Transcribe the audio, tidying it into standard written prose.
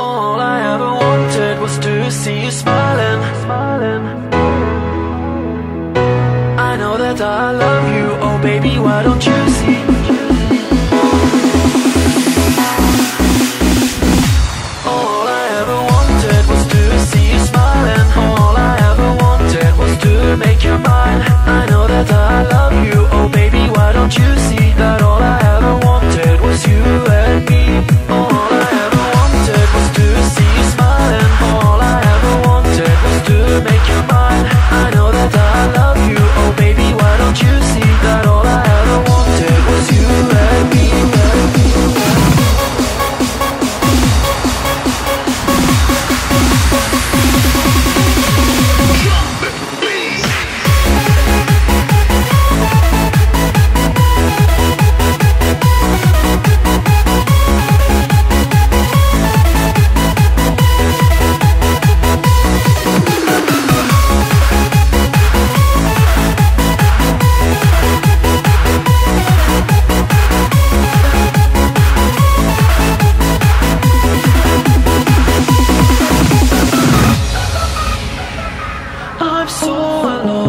All I ever wanted was to see you smiling. I know that I love you, oh baby, why don't you see? All I ever wanted was to see you smiling. All I ever wanted was to make you mine. I know that I love you, oh baby, why don't you see that all I ever wanted was you and me. All I ever wanted was to see you smiling. All I ever wanted was to make you mine. I know that I love you, oh baby, why don't you see that all I ever wanted was you and me. I'm so alone.